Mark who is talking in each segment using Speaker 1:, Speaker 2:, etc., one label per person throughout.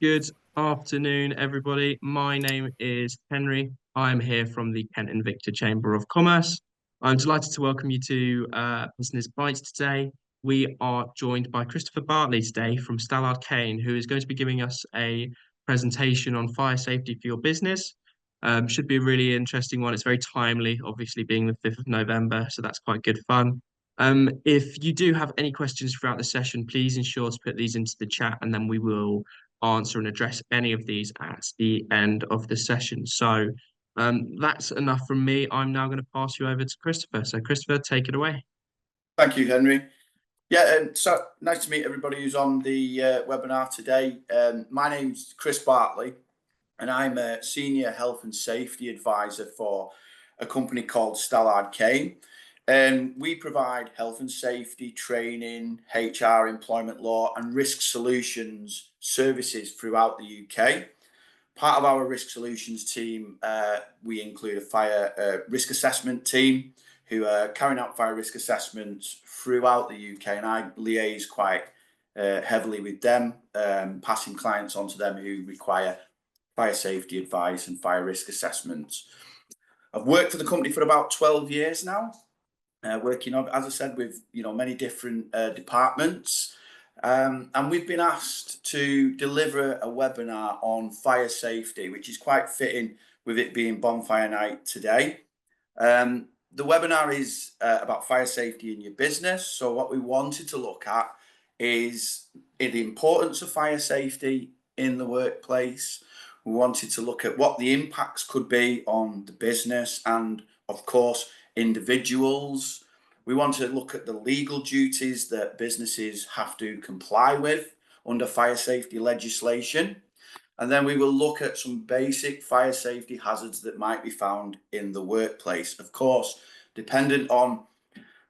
Speaker 1: Good afternoon, everybody. My name is Henry. I'm here from the Kent and Victor Chamber of Commerce. I'm delighted to welcome you to Business Bites today. We are joined by Christopher Bartley today from Stallard Kane, who is going to be giving us a presentation on fire safety for your business. Should be a really interesting one. It's very timely, obviously being the 5th of November, so that's quite good fun. If you do have any questions throughout the session, please ensure to put these into the chat and then we will answer and address any of these at the end of the session. So that's enough from me. I'm now going to pass you over to Christopher. So Christopher, take it away.
Speaker 2: Thank you, Henry. Yeah, so nice to meet everybody who's on the webinar today. My name's Chris Bartley, and I'm a Senior Health and Safety Advisor for a company called Stallard Kane. We provide health and safety training, HR, employment law, and risk solutions services throughout the UK. Part of our risk solutions team, we include a fire risk assessment team who are carrying out fire risk assessments throughout the UK, and I liaise quite heavily with them, passing clients on to them who require fire safety advice and fire risk assessments. I've worked for the company for about 12 years now, working on, as I said, with many different departments. And we've been asked to deliver a webinar on fire safety, which is quite fitting with it being Bonfire Night today. The webinar is about fire safety in your business. So what we wanted to look at is the importance of fire safety in the workplace. We wanted to look at what the impacts could be on the business and, of course, individuals. We want to look at the legal duties that businesses have to comply with under fire safety legislation. And then we will look at some basic fire safety hazards that might be found in the workplace. Of course, dependent on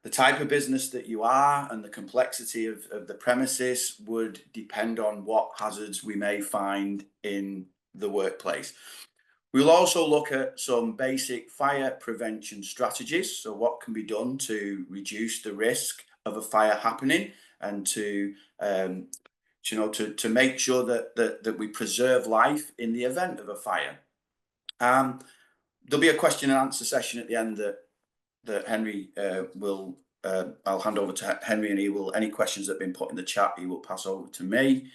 Speaker 2: the type of business that you are and the complexity of the premises would depend on what hazards we may find in the workplace. We'll also look at some basic fire prevention strategies. So what can be done to reduce the risk of a fire happening and to make sure that we preserve life in the event of a fire. There'll be a question and answer session at the end that Henry will. I'll hand over to Henry, and he will. Any questions that have been put in the chat, he will pass over to me.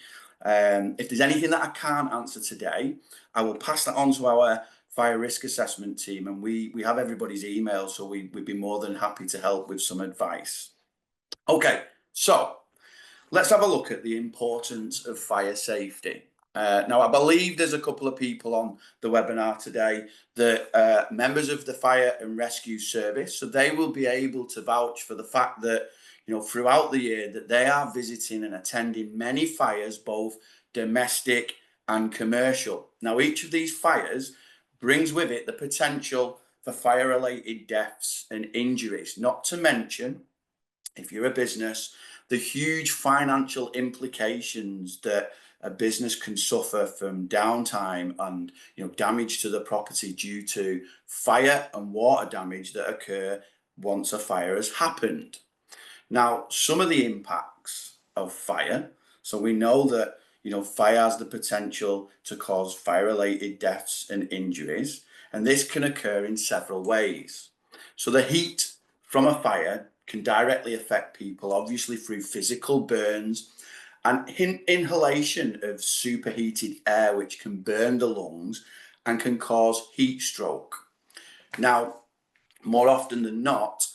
Speaker 2: If there's anything that I can't answer today, I will pass that on to our fire risk assessment team, and we have everybody's email, so we'd be more than happy to help with some advice. Okay, so let's have a look at the importance of fire safety. Now, I believe there's a couple of people on the webinar today that are members of the Fire and Rescue Service, so they will be able to vouch for the fact that throughout the year that they are visiting and attending many fires, both domestic and commercial. Now, each of these fires brings with it the potential for fire-related deaths and injuries, not to mention, if you're a business, the huge financial implications that a business can suffer from downtime and damage to the property due to fire and water damage that occur once a fire has happened. Now, some of the impacts of fire, so we know that fire has the potential to cause fire-related deaths and injuries, and this can occur in several ways. So the heat from a fire can directly affect people, obviously through physical burns and inhalation of superheated air, which can burn the lungs and can cause heat stroke. Now, more often than not,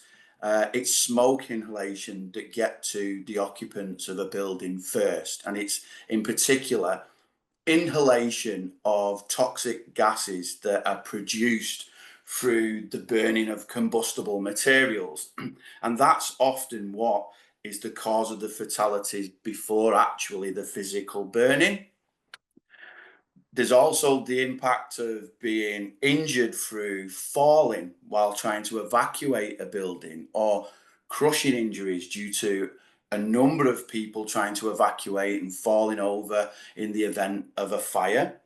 Speaker 2: it's smoke inhalation that get to the occupants of a building first, and it's in particular inhalation of toxic gases that are produced through the burning of combustible materials. And that's often what is the cause of the fatalities before actually the physical burning. There's also the impact of being injured through falling while trying to evacuate a building, or crushing injuries due to a number of people trying to evacuate and falling over in the event of a fire.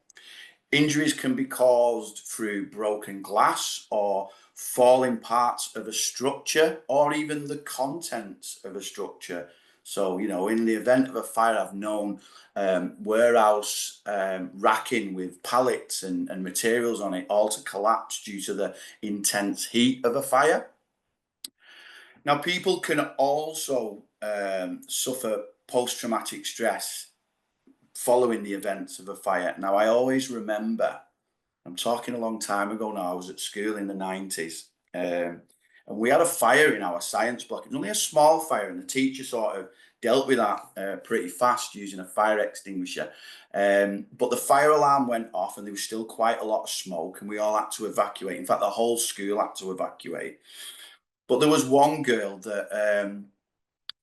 Speaker 2: Injuries can be caused through broken glass or falling parts of a structure, or even the contents of a structure. So, you know, in the event of a fire, I've known warehouse racking with pallets and materials on it all to collapse due to the intense heat of a fire. Now, people can also suffer post-traumatic stress following the events of a fire. Now, I always remember, I'm talking a long time ago now, I was at school in the 90s, and we had a fire in our science block. It was only a small fire, and the teacher sort of dealt with that pretty fast using a fire extinguisher. But the fire alarm went off, and there was still quite a lot of smoke, and we all had to evacuate. In fact, the whole school had to evacuate. But there was one girl that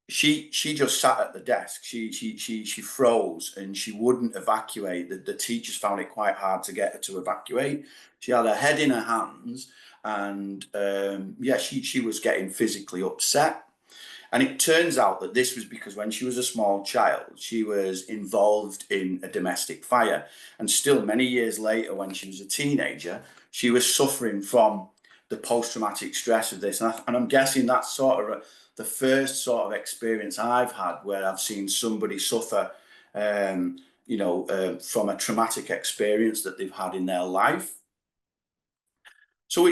Speaker 2: she just sat at the desk. She froze and she wouldn't evacuate. The teachers found it quite hard to get her to evacuate. She had her head in her hands, and yeah, she was getting physically upset. And it turns out that this was because when she was a small child, she was involved in a domestic fire. And still many years later, when she was a teenager, she was suffering from the post-traumatic stress of this. And I'm guessing that's sort of the first sort of experience I've had where I've seen somebody suffer, you know, from a traumatic experience that they've had in their life. So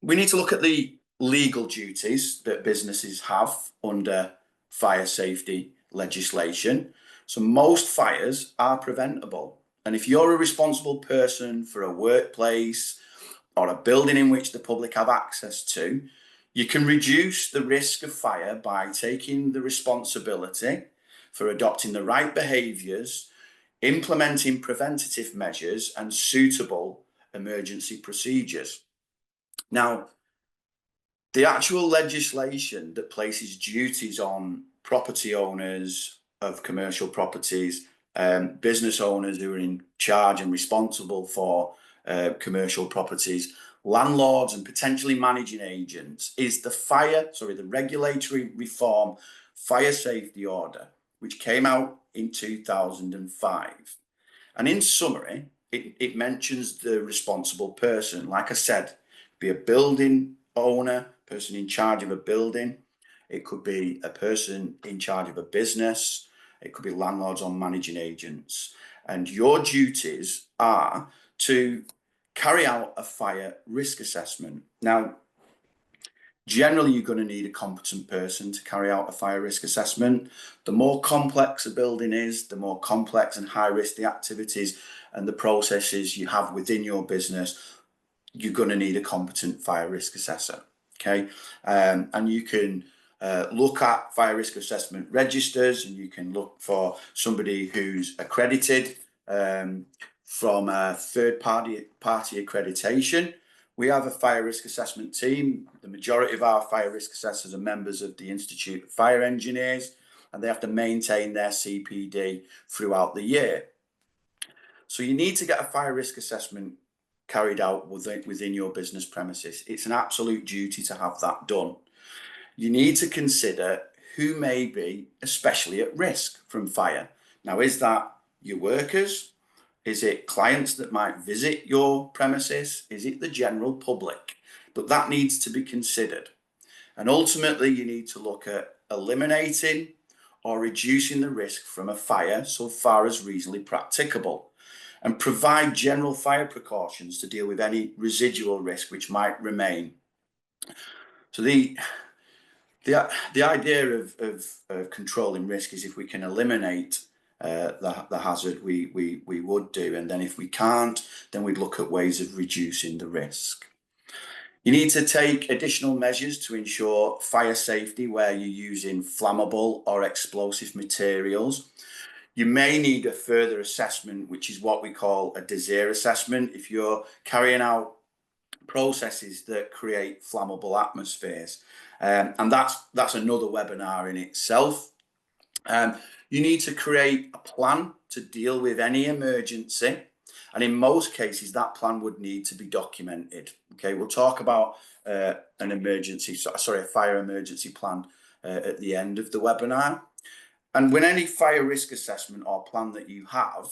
Speaker 2: we need to look at the legal duties that businesses have under fire safety legislation. So most fires are preventable. And if you're a responsible person for a workplace or a building in which the public have access to, you can reduce the risk of fire by taking the responsibility for adopting the right behaviours, implementing preventative measures and suitable emergency procedures. Now, the actual legislation that places duties on property owners of commercial properties, business owners who are in charge and responsible for commercial properties, landlords and potentially managing agents is the Regulatory Reform Fire Safety Order, which came out in 2005. And in summary, it mentions the responsible person. Like I said, be a building owner, person in charge of a building. It could be a person in charge of a business. It could be landlords or managing agents. And your duties are to carry out a fire risk assessment. Now, generally, you're going to need a competent person to carry out a fire risk assessment. The more complex a building is, the more complex and high risk the activities and the processes you have within your business, you're going to need a competent fire risk assessor. Okay, and you can look at fire risk assessment registers, and you can look for somebody who's accredited from a third party accreditation. We have a fire risk assessment team. The majority of our fire risk assessors are members of the Institute of Fire Engineers, and they have to maintain their CPD throughout the year. So you need to get a fire risk assessment carried out within your business premises. It's an absolute duty to have that done. You need to consider who may be especially at risk from fire. Now, is that your workers? Is it clients that might visit your premises? Is it the general public? But that needs to be considered. And ultimately, you need to look at eliminating or reducing the risk from a fire so far as reasonably practicable, and provide general fire precautions to deal with any residual risk which might remain. So the idea of controlling risk is if we can eliminate the hazard, we would do, and then if we can't, then we'd look at ways of reducing the risk. You need to take additional measures to ensure fire safety where you're using flammable or explosive materials. You may need a further assessment, which is what we call a desire assessment, if you're carrying out processes that create flammable atmospheres. And that's another webinar in itself. You need to create a plan to deal with any emergency. And in most cases, that plan would need to be documented. Okay, we'll talk about a fire emergency plan at the end of the webinar. And when any fire risk assessment or plan that you have,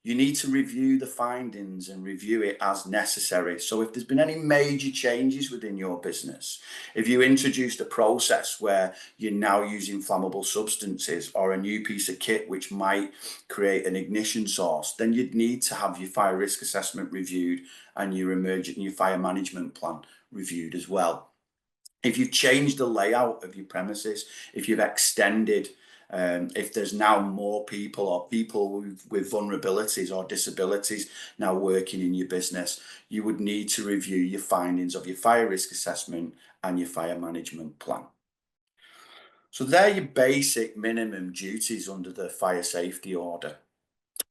Speaker 2: you need to review the findings and review it as necessary. So if there's been any major changes within your business, if you introduced a process where you're now using flammable substances or a new piece of kit which might create an ignition source, then you'd need to have your fire risk assessment reviewed and your fire management plan reviewed as well. If you've changed the layout of your premises, if you've extended, if there's now more people or people with vulnerabilities or disabilities now working in your business, you would need to review your findings of your fire risk assessment and your fire management plan. So they're your basic minimum duties under the fire safety order.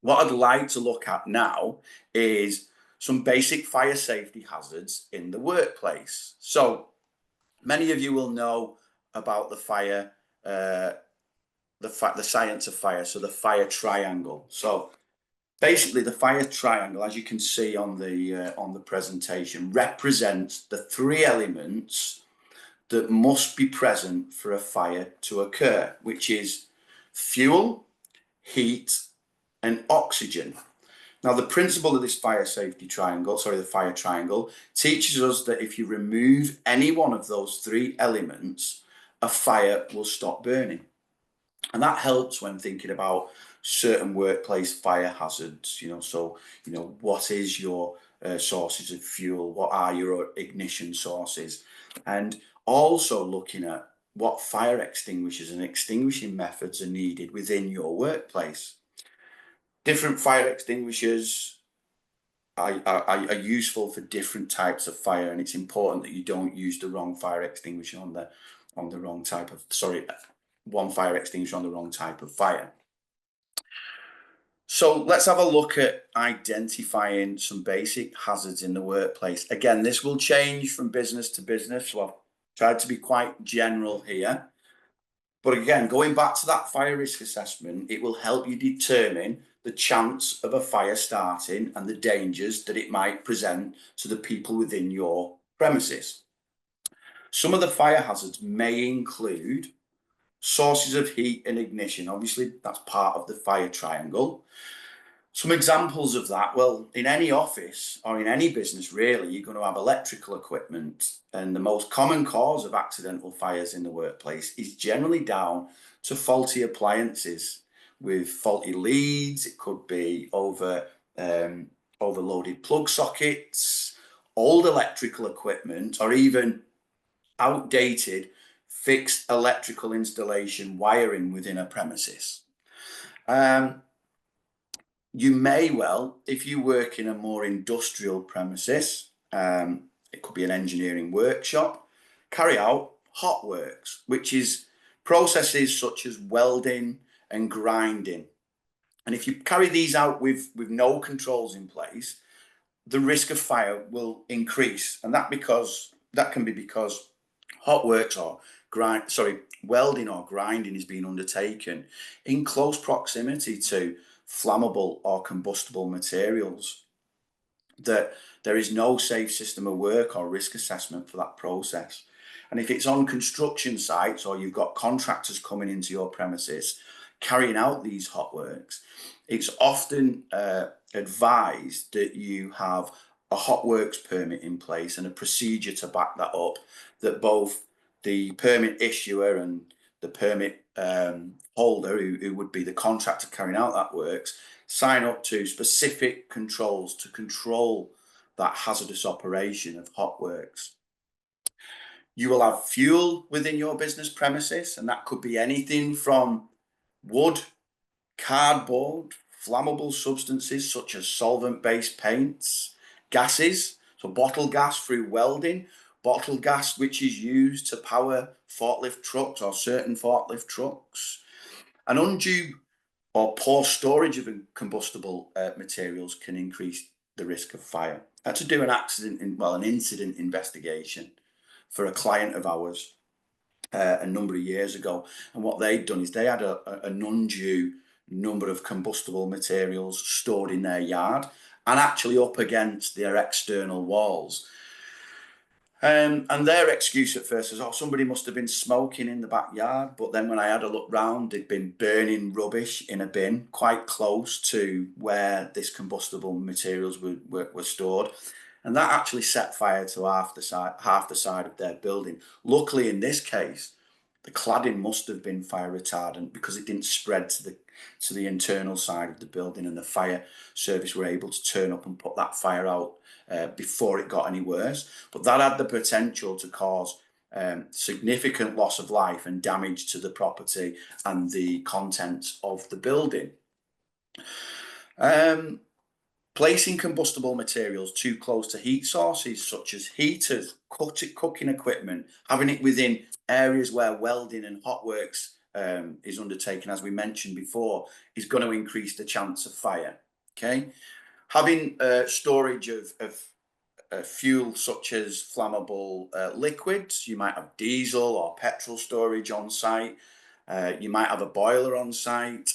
Speaker 2: What I'd like to look at now is some basic fire safety hazards in the workplace. So many of you will know about the fire, the science of fire, so the fire triangle. So basically the fire triangle, as you can see on the presentation, represents the three elements that must be present for a fire to occur, which is fuel, heat, and oxygen. Now, the principle of this fire triangle, teaches us that if you remove any one of those three elements, a fire will stop burning. And that helps when thinking about certain workplace fire hazards, what is your sources of fuel? What are your ignition sources? And also looking at what fire extinguishers and extinguishing methods are needed within your workplace. Different fire extinguishers are useful for different types of fire, and it's important that you don't use the wrong fire extinguisher on the wrong type of one fire extinguisher on the wrong type of fire. So let's have a look at identifying some basic hazards in the workplace. Again, this will change from business to business, so I've tried to be quite general here. But again, going back to that fire risk assessment, it will help you determine the chance of a fire starting and the dangers that it might present to the people within your premises. Some of the fire hazards may include sources of heat and ignition. Obviously, that's part of the fire triangle. Some examples of that, well, in any office or in any business, really, you're going to have electrical equipment. And the most common cause of accidental fires in the workplace is generally down to faulty appliances with faulty leads. It could be overloaded plug sockets, old electrical equipment, or even outdated fixed electrical installation wiring within a premises. You may well, if you work in a more industrial premises, it could be an engineering workshop, carry out hot works, which is processes such as welding and grinding. And if you carry these out with no controls in place, the risk of fire will increase. And that can be because hot works or welding or grinding is being undertaken in close proximity to flammable or combustible materials, that there is no safe system of work or risk assessment for that process. And if it's on construction sites or you've got contractors coming into your premises carrying out these hot works, it's often advised that you have a hot works permit in place and a procedure to back that up, that both the permit issuer and the permit holder, who would be the contractor carrying out that works, sign up to specific controls to control that hazardous operation of hot works. You will have fuel within your business premises, and that could be anything from wood, cardboard, flammable substances such as solvent-based paints, gases, so bottle gas through welding, bottle gas which is used to power forklift trucks or certain forklift trucks. An undue or poor storage of combustible materials can increase the risk of fire. I had to do an incident investigation for a client of ours a number of years ago, and what they'd done is they had an undue number of combustible materials stored in their yard and actually up against their external walls. And their excuse at first was, oh, somebody must have been smoking in the backyard. But then when I had a look round, they'd been burning rubbish in a bin quite close to where this combustible materials were stored. And that actually set fire to half the side of their building. Luckily, in this case, the cladding must have been fire retardant because it didn't spread to the internal side of the building, and the fire service were able to turn up and put that fire out before it got any worse. But that had the potential to cause significant loss of life and damage to the property and the contents of the building. Placing combustible materials too close to heat sources such as heaters, cooking equipment, having it within areas where welding and hot works is undertaken, as we mentioned before, is going to increase the chance of fire. Okay, having storage of fuel such as flammable liquids, you might have diesel or petrol storage on site. You might have a boiler on site.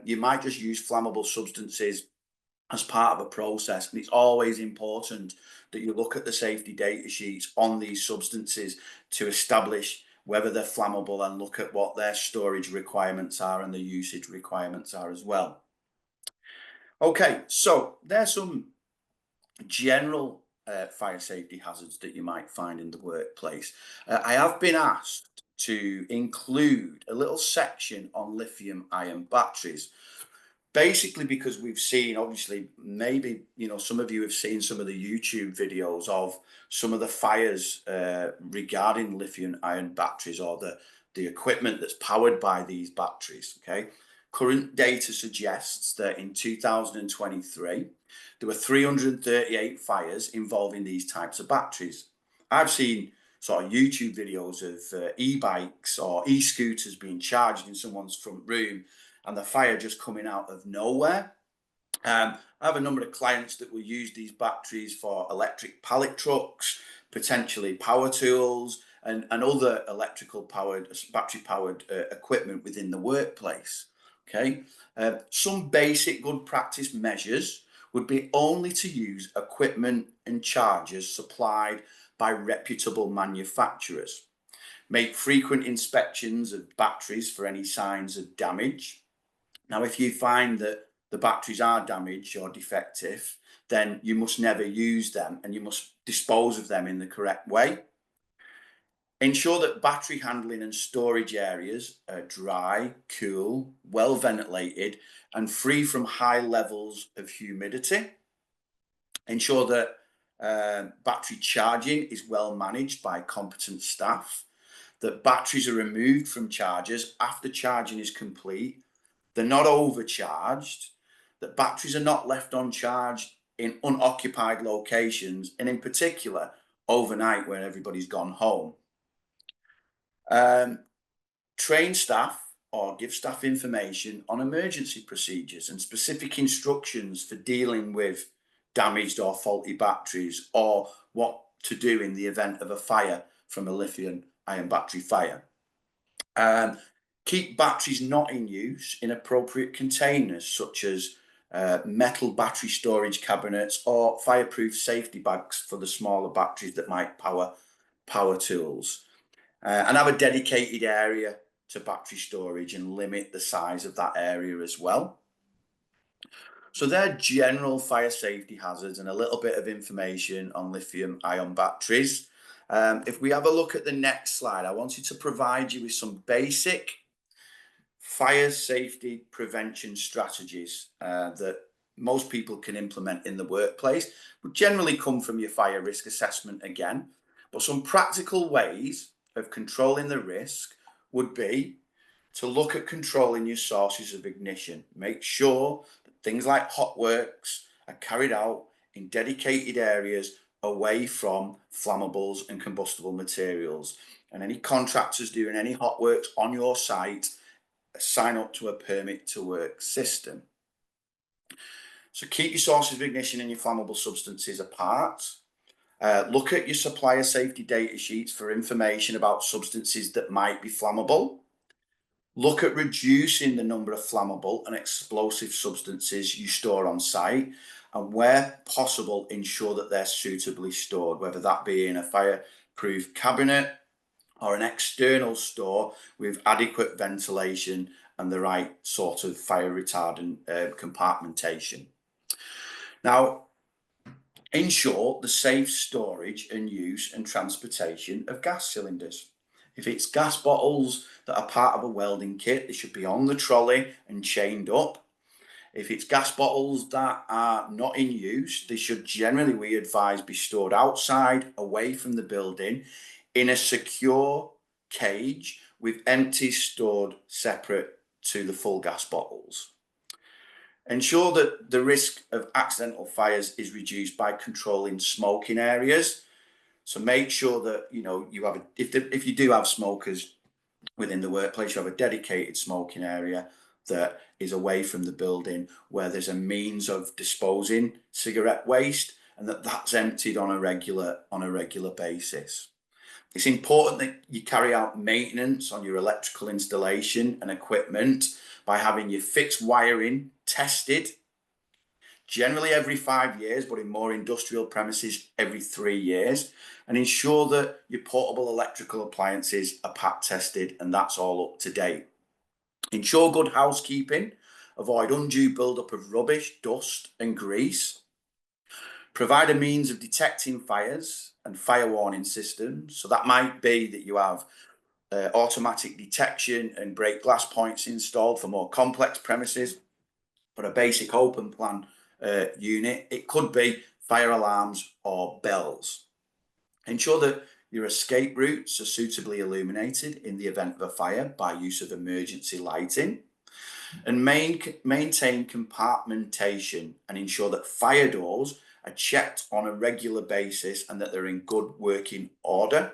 Speaker 2: You might just use flammable substances as part of a process, and it's always important that you look at the safety data sheets on these substances to establish whether they're flammable and look at what their storage requirements are and the usage requirements are as well. Okay, so there's some general fire safety hazards that you might find in the workplace. I have been asked to include a little section on lithium-ion batteries. Basically, because we've seen, obviously, maybe, some of you have seen some of the YouTube videos of some of the fires regarding lithium-ion batteries or the equipment that's powered by these batteries, okay? Current data suggests that in 2023, there were 338 fires involving these types of batteries. I've seen sort of YouTube videos of e-bikes or e-scooters being charged in someone's front room and the fire just coming out of nowhere. I have a number of clients that will use these batteries for electric pallet trucks, potentially power tools, and other battery powered equipment within the workplace. Okay, some basic good practice measures would be only to use equipment and chargers supplied by reputable manufacturers. Make frequent inspections of batteries for any signs of damage. Now, if you find that the batteries are damaged or defective, then you must never use them and you must dispose of them in the correct way. Ensure that battery handling and storage areas are dry, cool, well ventilated, and free from high levels of humidity. Ensure that battery charging is well managed by competent staff, that batteries are removed from chargers after charging is complete, they're not overcharged, that batteries are not left on charge in unoccupied locations, and in particular, overnight when everybody's gone home. Train staff or give staff information on emergency procedures and specific instructions for dealing with damaged or faulty batteries, or what to do in the event of a fire from a lithium-ion battery fire. Keep batteries not in use in appropriate containers, such as metal battery storage cabinets or fireproof safety bags for the smaller batteries that might power tools. And have a dedicated area to battery storage and limit the size of that area as well. So they're general fire safety hazards and a little bit of information on lithium-ion batteries. If we have a look at the next slide, I wanted to provide you with some basic fire safety prevention strategies that most people can implement in the workplace, would generally come from your fire risk assessment again. But some practical ways of controlling the risk would be to look at controlling your sources of ignition. Make sure that things like hot works are carried out in dedicated areas away from flammables and combustible materials. And any contractors doing any hot works on your site sign up to a permit to work system. So keep your sources of ignition and your flammable substances apart. Look at your supplier safety data sheets for information about substances that might be flammable. Look at reducing the number of flammable and explosive substances you store on site. and where possible, ensure that they're suitably stored, whether that be in a fireproof cabinet or an external store with adequate ventilation and the right sort of fire retardant compartmentation. Now, ensure the safe storage and use and transportation of gas cylinders. If it's gas bottles that are part of a welding kit, they should be on the trolley and chained up. If it's gas bottles that are not in use, they should generally, we advise, be stored outside, away from the building, in a secure cage with empties stored separate to the full gas bottles. Ensure that the risk of accidental fires is reduced by controlling smoking areas. So make sure that you have if you do have smokers within the workplace, you have a dedicated smoking area that is away from the building, where there's a means of disposing cigarette waste, and that's emptied on a regular basis. It's important that you carry out maintenance on your electrical installation and equipment by having your fixed wiring tested, generally every 5 years, but in more industrial premises every 3 years, and ensure that your portable electrical appliances are pack tested and that's all up to date. Ensure good housekeeping, avoid undue buildup of rubbish, dust and grease. Provide a means of detecting fires and fire warning systems. So that might be that you have automatic detection and break glass points installed for more complex premises. For a basic open plan unit, it could be fire alarms or bells. Ensure that your escape routes are suitably illuminated in the event of a fire by use of emergency lighting. And maintain compartmentation and ensure that fire doors are checked on a regular basis and that they're in good working order.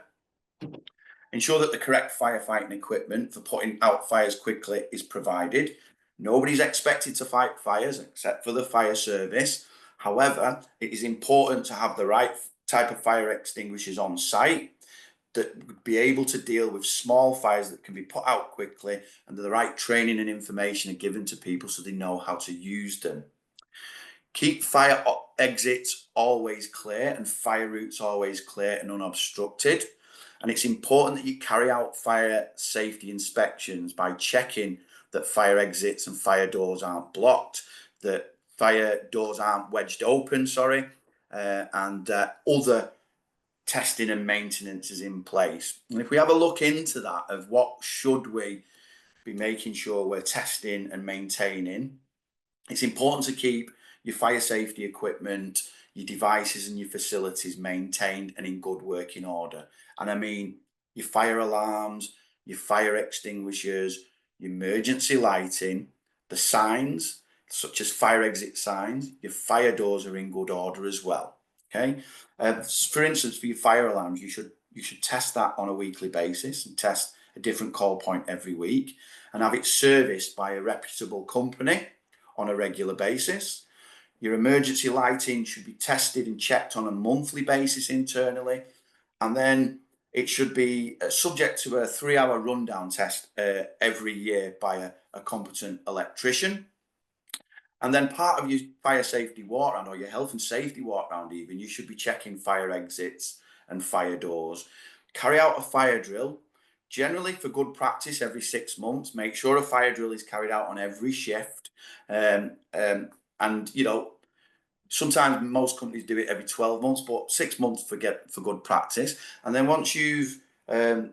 Speaker 2: Ensure that the correct firefighting equipment for putting out fires quickly is provided. Nobody's expected to fight fires except for the fire service. However, it is important to have the right type of fire extinguishers on site that would be able to deal with small fires that can be put out quickly, and the right training and information are given to people so they know how to use them. Keep fire exits always clear and fire routes always clear and unobstructed. And it's important that you carry out fire safety inspections by checking that fire exits and fire doors aren't blocked, that fire doors aren't wedged open, and other testing and maintenance is in place. And if we have a look into that of what should we be making sure we're testing and maintaining, it's important to keep your fire safety equipment, your devices and your facilities maintained and in good working order. And I mean your fire alarms, your fire extinguishers, your emergency lighting, the signs such as fire exit signs, your fire doors are in good order as well. Okay. For instance, for your fire alarms, you should test that on a weekly basis and test a different call point every week and have it serviced by a reputable company on a regular basis. Your emergency lighting should be tested and checked on a monthly basis internally, and then it should be subject to a 3-hour rundown test every year by a competent electrician. And then part of your fire safety walk round, or your health and safety walk round even, you should be checking fire exits and fire doors. Carry out a fire drill, generally for good practice every 6 months. Make sure a fire drill is carried out on every shift. And sometimes most companies do it every 12 months, but 6 months for good practice. And then once you've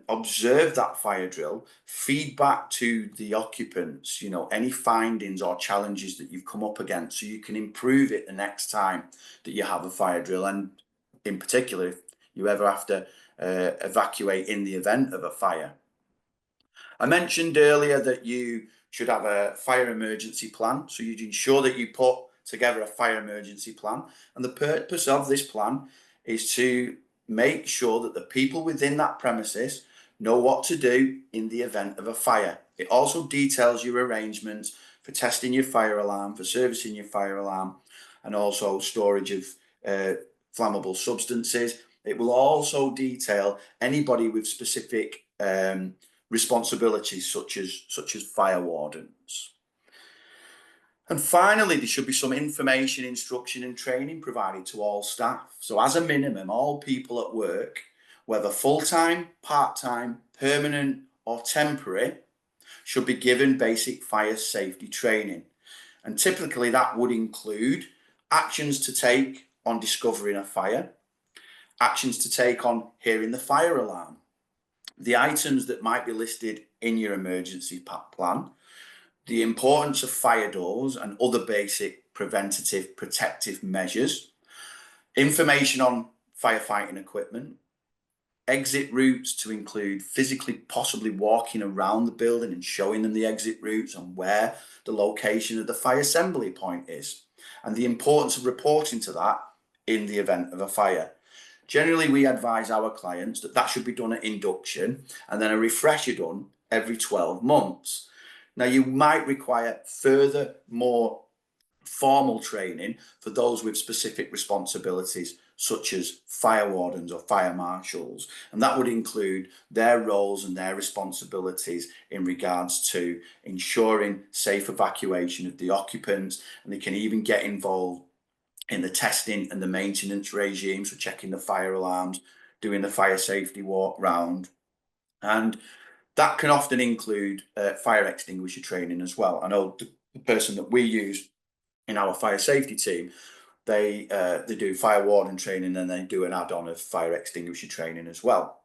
Speaker 2: observe that fire drill, feedback to the occupants, any findings or challenges that you've come up against, so you can improve it the next time that you have a fire drill. And in particular, if you ever have to evacuate in the event of a fire. I mentioned earlier that you should have a fire emergency plan. So you'd ensure that you put together a fire emergency plan. And the purpose of this plan is to make sure that the people within that premises know what to do in the event of a fire. It also details your arrangements for testing your fire alarm, for servicing your fire alarm, and also storage of flammable substances. It will also detail anybody with specific responsibilities, such as fire wardens. And finally, there should be some information, instruction and training provided to all staff. So as a minimum, all people at work, whether full-time, part-time, permanent or temporary, should be given basic fire safety training. And typically that would include actions to take on discovering a fire, actions to take on hearing the fire alarm, the items that might be listed in your emergency plan, the importance of fire doors and other basic preventative protective measures, information on firefighting equipment, exit routes to include physically possibly walking around the building and showing them the exit routes and where the location of the fire assembly point is, and the importance of reporting to that in the event of a fire. Generally, we advise our clients that that should be done at induction and then a refresher done every 12 months. Now, you might require further, more formal training for those with specific responsibilities, such as fire wardens or fire marshals, and that would include their roles and their responsibilities in regards to ensuring safe evacuation of the occupants, and they can even get involved in the testing and the maintenance regimes for checking the fire alarms, doing the fire safety walk round, and that can often include fire extinguisher training as well. I know the person that we use in our fire safety team, they do fire warden training and they do an add-on of fire extinguisher training as well.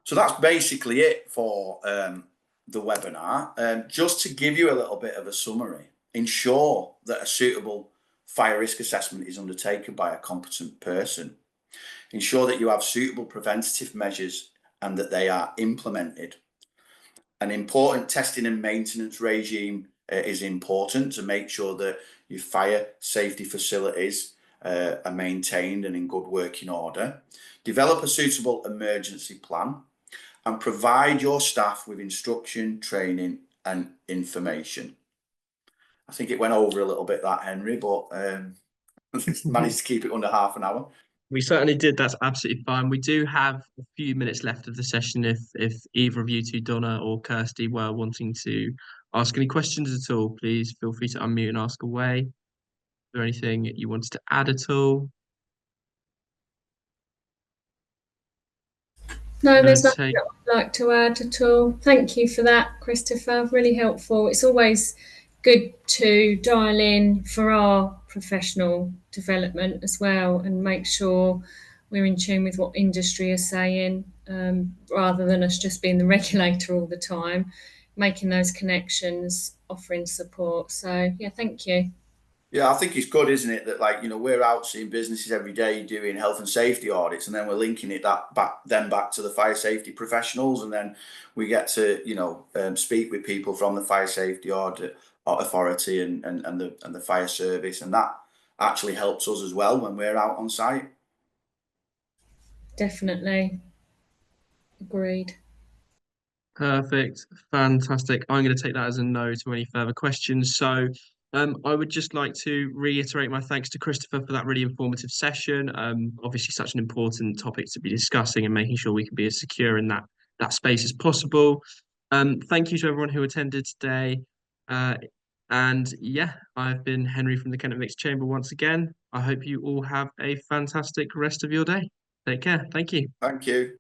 Speaker 2: So that's basically it for the webinar. Just to give you a little bit of a summary, ensure that a suitable fire risk assessment is undertaken by a competent person. Ensure that you have suitable preventative measures and that they are implemented. An important testing and maintenance regime is important to make sure that your fire safety facilities are maintained and in good working order. Develop a suitable emergency plan and provide your staff with instruction, training and information. I think it went over a little bit, that, Henry, but managed to keep it under half an hour.
Speaker 1: We certainly did. That's absolutely fine. We do have a few minutes left of the session if either of you two, Donna or Kirsty, were wanting to ask any questions at all, please feel free to unmute and ask away. Is there anything you wanted to add at all?
Speaker 3: No, there's nothing that I'd like to add at all. Thank you for that, Christopher. Really helpful. It's always good to dial in for our professional development as well and make sure we're in tune with what industry is saying, rather than us just being the regulator all the time, making those connections, offering support. So, yeah, thank you.
Speaker 2: Yeah, I think it's good, isn't it, that, like, you know, we're out seeing businesses every day doing health and safety audits, and then we're linking it back to the fire safety professionals, and then we get to, you know, speak with people from the fire safety audit authority and the fire service, and that actually helps us as well when we're out on site.
Speaker 3: Definitely. Agreed.
Speaker 1: Perfect. Fantastic. I'm going to take that as a no to any further questions. So I would just like to reiterate my thanks to Christopher for that really informative session. Obviously such an important topic to be discussing and making sure we can be as secure in that space as possible. Thank you to everyone who attended today. And yeah, I've been Henry from the Kent and Victor Chamber once again. I hope you all have a fantastic rest of your day. Take care. Thank you.
Speaker 2: Thank you.